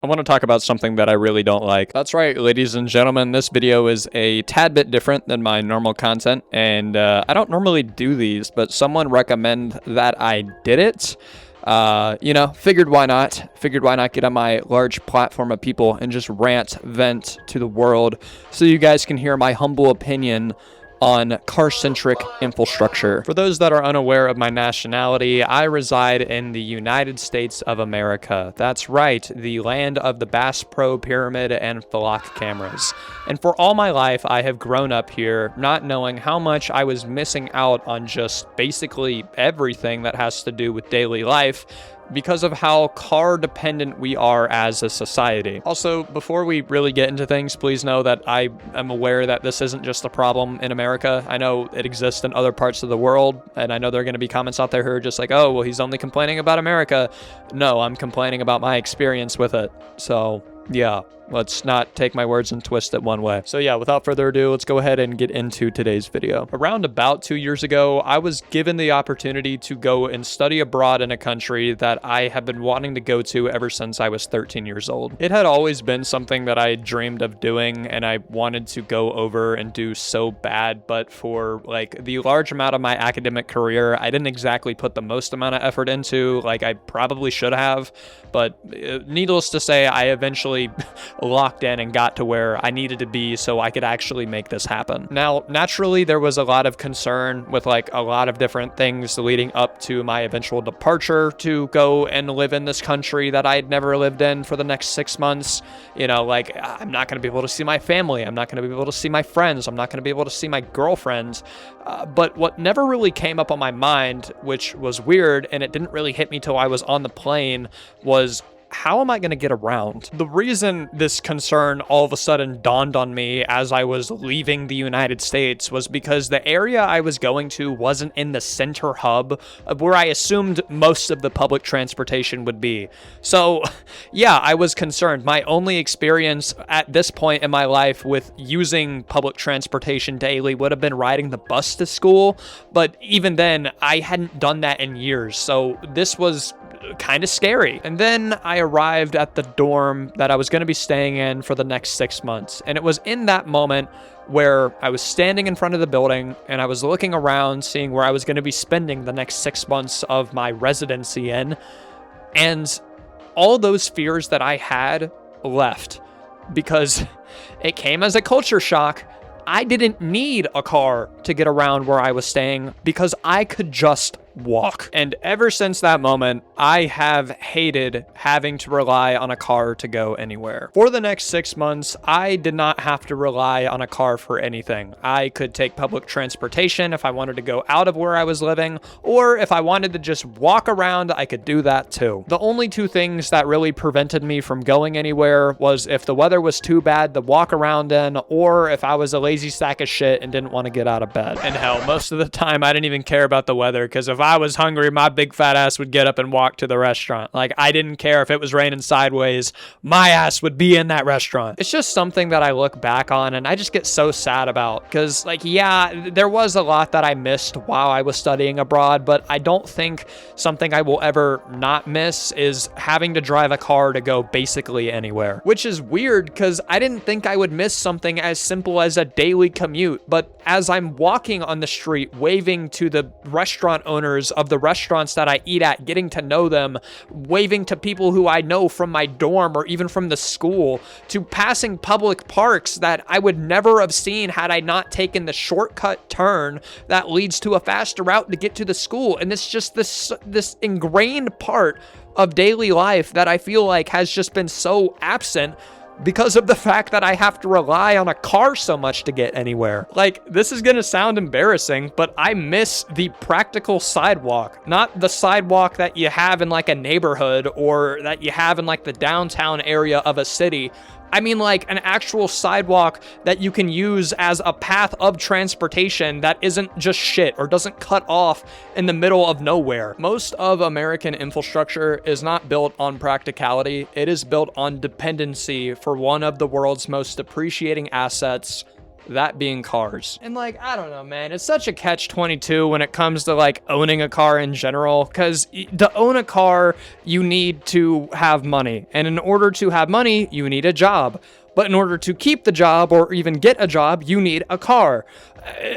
I want to talk about something that I really don't like. That's right, ladies and gentlemen, this video is a tad bit different than my normal content, and I don't normally do these, but someone recommended that I did it. Figured why not? Figured why not get on my large platform of people and just vent to the world so you guys can hear my humble opinion on car-centric infrastructure. For those that are unaware of my nationality, I reside in the United States of America. That's right, the land of the Bass Pro Pyramid and Flock cameras. And for all my life, I have grown up here not knowing how much I was missing out on just basically everything that has to do with daily life because of how car dependent we are as a society. Also, before we really get into things, please know that I am aware that this isn't just a problem in America. I know it exists in other parts of the world, and I know there are going to be comments out there who are just like, oh, well, he's only complaining about America. No, I'm complaining about my experience with it. So, yeah. Let's not take my words and twist it one way. So yeah, without further ado, let's go ahead and get into today's video. Around about 2 years ago, I was given the opportunity to go and study abroad in a country that I have been wanting to go to ever since I was 13 years old. It had always been something that I dreamed of doing and I wanted to go over and do so bad, but for like the large amount of my academic career, I didn't exactly put the most amount of effort into, like I probably should have, but needless to say, I eventually locked in and got to where I needed to be so I could actually make this happen. Now, naturally, there was a lot of concern with like a lot of different things leading up to my eventual departure to go and live in this country that I had never lived in for the next 6 months. You know, like I'm not going to be able to see my family. I'm not going to be able to see my friends. I'm not going to be able to see my girlfriend. But what never really came up on my mind, which was weird, and it didn't really hit me till I was on the plane, was how am I going to get around? The reason this concern all of a sudden dawned on me as I was leaving the United States was because the area I was going to wasn't in the center hub of where I assumed most of the public transportation would be. So yeah, I was concerned. My only experience at this point in my life with using public transportation daily would have been riding the bus to school. But even then, I hadn't done that in years. So this was kind of scary. And then I arrived at the dorm that I was going to be staying in for the next 6 months. And it was in that moment where I was standing in front of the building and I was looking around, seeing where I was going to be spending the next 6 months of my residency in. And all those fears that I had left because it came as a culture shock. I didn't need a car to get around where I was staying because I could just walk. And ever since that moment, I have hated having to rely on a car to go anywhere. For the next 6 months, I did not have to rely on a car for anything. I could take public transportation if I wanted to go out of where I was living, or if I wanted to just walk around, I could do that too. The only two things that really prevented me from going anywhere was if the weather was too bad to walk around in, or if I was a lazy sack of shit and didn't want to get out of bed. And hell, most of the time I didn't even care about the weather, because if I was hungry, my big fat ass would get up and walk to the restaurant. Like, I didn't care if it was raining sideways, my ass would be in that restaurant. It's just something that I look back on and I just get so sad about, because like, yeah, there was a lot that I missed while I was studying abroad, but I don't think something I will ever not miss is having to drive a car to go basically anywhere, which is weird because I didn't think I would miss something as simple as a daily commute. But as I'm walking on the street, waving to the restaurant owners of the restaurants that I eat at, getting to know them, waving to people who I know from my dorm or even from the school, to passing public parks that I would never have seen had I not taken the shortcut turn that leads to a faster route to get to the school. And it's just this ingrained part of daily life that I feel like has just been so absent because of the fact that I have to rely on a car so much to get anywhere. Like, this is gonna sound embarrassing, but I miss the practical sidewalk, not the sidewalk that you have in like a neighborhood or that you have in like the downtown area of a city. I mean like an actual sidewalk that you can use as a path of transportation that isn't just shit or doesn't cut off in the middle of nowhere. Most of American infrastructure is not built on practicality. It is built on dependency for one of the world's most depreciating assets, that being cars. And like, I don't know, man, it's such a catch-22 when it comes to like owning a car in general, because to own a car, you need to have money. And in order to have money, you need a job. But in order to keep the job or even get a job, you need a car.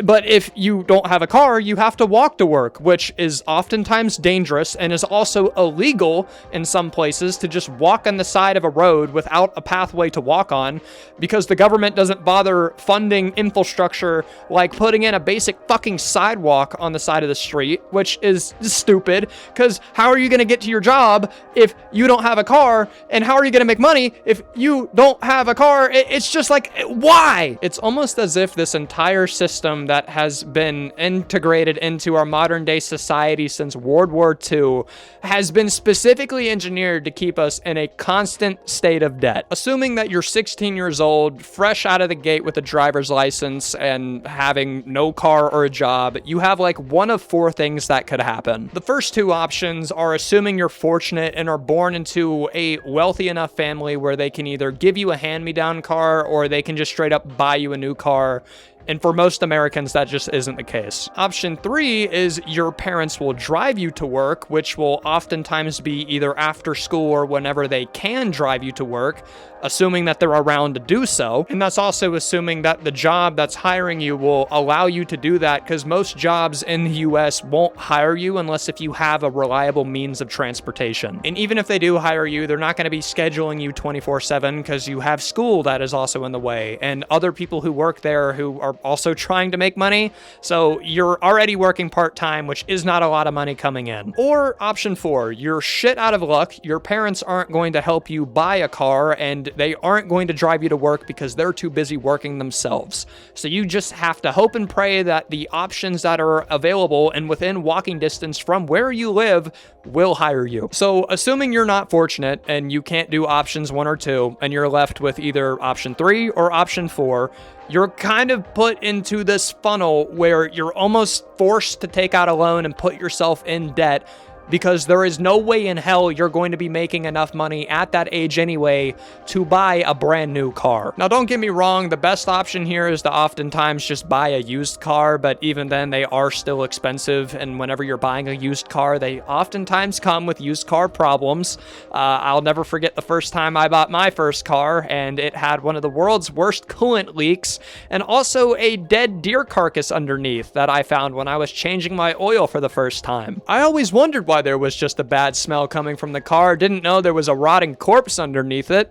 But if you don't have a car, you have to walk to work, which is oftentimes dangerous and is also illegal in some places to just walk on the side of a road without a pathway to walk on, because the government doesn't bother funding infrastructure like putting in a basic fucking sidewalk on the side of the street, which is stupid, because how are you going to get to your job if you don't have a car? And how are you going to make money if you don't have a car? It's just like, why? It's almost as if this entire system that has been integrated into our modern day society since World War II has been specifically engineered to keep us in a constant state of debt. Assuming that you're 16 years old, fresh out of the gate with a driver's license and having no car or a job, you have like one of four things that could happen. The first two options are assuming you're fortunate and are born into a wealthy enough family where they can either give you a hand-me-down car or they can just straight up buy you a new car. And for most Americans, that just isn't the case. Option 3 is your parents will drive you to work, which will oftentimes be either after school or whenever they can drive you to work, assuming that they're around to do so. And that's also assuming that the job that's hiring you will allow you to do that, because most jobs in the US won't hire you unless if you have a reliable means of transportation. And even if they do hire you, they're not going to be scheduling you 24/7 because you have school that is also in the way and other people who work there who are also trying to make money. So you're already working part-time, which is not a lot of money coming in. Or option 4, you're shit out of luck. Your parents aren't going to help you buy a car and they aren't going to drive you to work because they're too busy working themselves. So you just have to hope and pray that the options that are available and within walking distance from where you live will hire you. So assuming you're not fortunate and you can't do options 1 or 2 and you're left with either option 3 or option 4, you're kind of put into this funnel where you're almost forced to take out a loan and put yourself in debt, because there is no way in hell you're going to be making enough money at that age anyway to buy a brand new car. Now, don't get me wrong, the best option here is to oftentimes just buy a used car, but even then they are still expensive, and whenever you're buying a used car, they oftentimes come with used car problems. I'll never forget the first time I bought my first car, and it had one of the world's worst coolant leaks, and also a dead deer carcass underneath that I found when I was changing my oil for the first time. I always wondered why there was just a bad smell coming from the car. Didn't know there was a rotting corpse underneath it.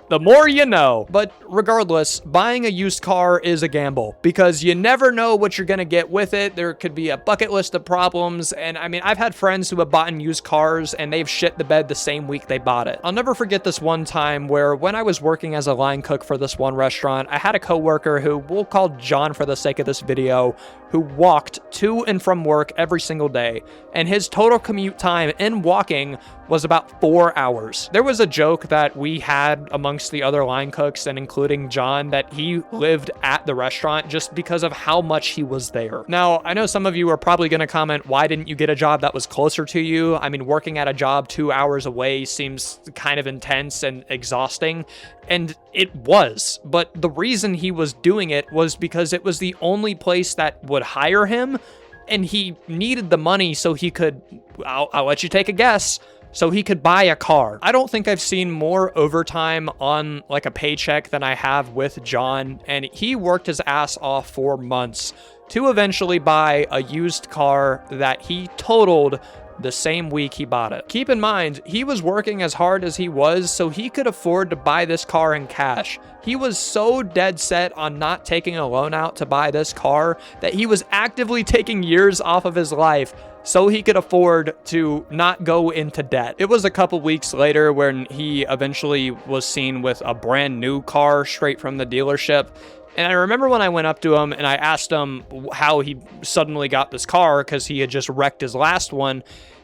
The more you know. But regardless, buying a used car is a gamble because you never know what you're going to get with it. There could be a bucket list of problems. And I mean, I've had friends who have bought used cars and they've shit the bed the same week they bought it. I'll never forget this one time where when I was working as a line cook for this one restaurant, I had a coworker who we'll call John for the sake of this video, who walked to and from work every single day. And his total commute time in walking was about 4 hours. There was a joke that we had amongst the other line cooks and including John that he lived at the restaurant just because of how much he was there. Now, I know some of you are probably going to comment, why didn't you get a job that was closer to you? I mean, working at a job 2 hours away seems kind of intense and exhausting. And it was, but the reason he was doing it was because it was the only place that would hire him, and he needed the money so he could, I'll let you take a guess, so he could buy a car. I don't think I've seen more overtime on like a paycheck than I have with John, and he worked his ass off for months to eventually buy a used car that he totaled the same week he bought it. Keep in mind, he was working as hard as he was so he could afford to buy this car in cash. He was so dead set on not taking a loan out to buy this car that he was actively taking years off of his life so he could afford to not go into debt. It was a couple weeks later when he eventually was seen with a brand new car straight from the dealership. And I remember when I went up to him and I asked him how he suddenly got this car because he had just wrecked his last one.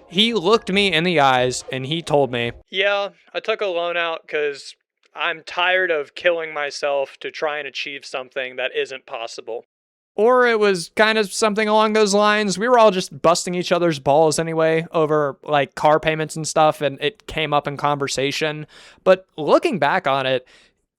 He looked me in the eyes and he told me, "Yeah, I took a loan out because I'm tired of killing myself to try and achieve something that isn't possible." Or it was kind of something along those lines. We were all just busting each other's balls anyway over like car payments and stuff, and it came up in conversation. But looking back on it,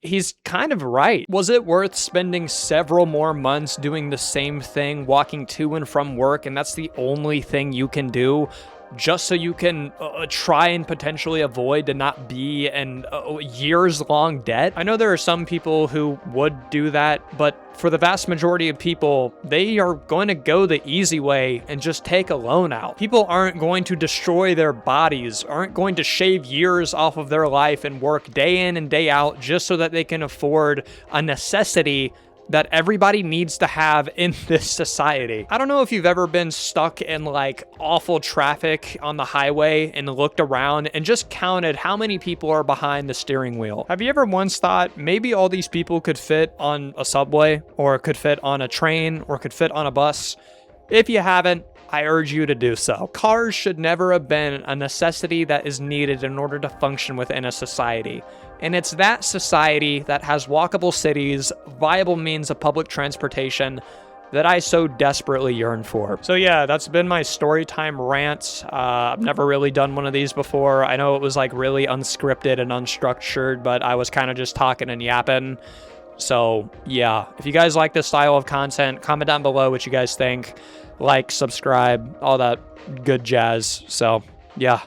he's kind of right. Was it worth spending several more months doing the same thing, walking to and from work, and that's the only thing you can do, just so you can try and potentially avoid to not be in years-long debt? I know there are some people who would do that, but for the vast majority of people, they are going to go the easy way and just take a loan out. People aren't going to destroy their bodies, aren't going to shave years off of their life and work day in and day out just so that they can afford a necessity that everybody needs to have in this society. I don't know if you've ever been stuck in like awful traffic on the highway and looked around and just counted how many people are behind the steering wheel. Have you ever once thought maybe all these people could fit on a subway, or could fit on a train, or could fit on a bus? If you haven't, I urge you to do so. Cars should never have been a necessity that is needed in order to function within a society. And it's that society that has walkable cities, viable means of public transportation, that I so desperately yearn for. So yeah, that's been my storytime rant. I've never really done one of these before. I know it was like really unscripted and unstructured, but I was kind of just talking and yapping. So yeah, if you guys like this style of content, comment down below what you guys think. Like, subscribe, all that good jazz. So yeah,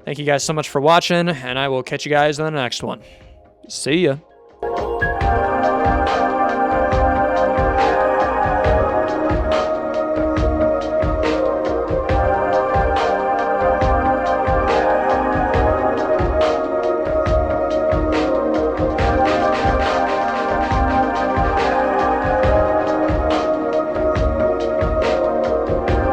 thank you guys so much for watching, and I will catch you guys in the next one. See ya.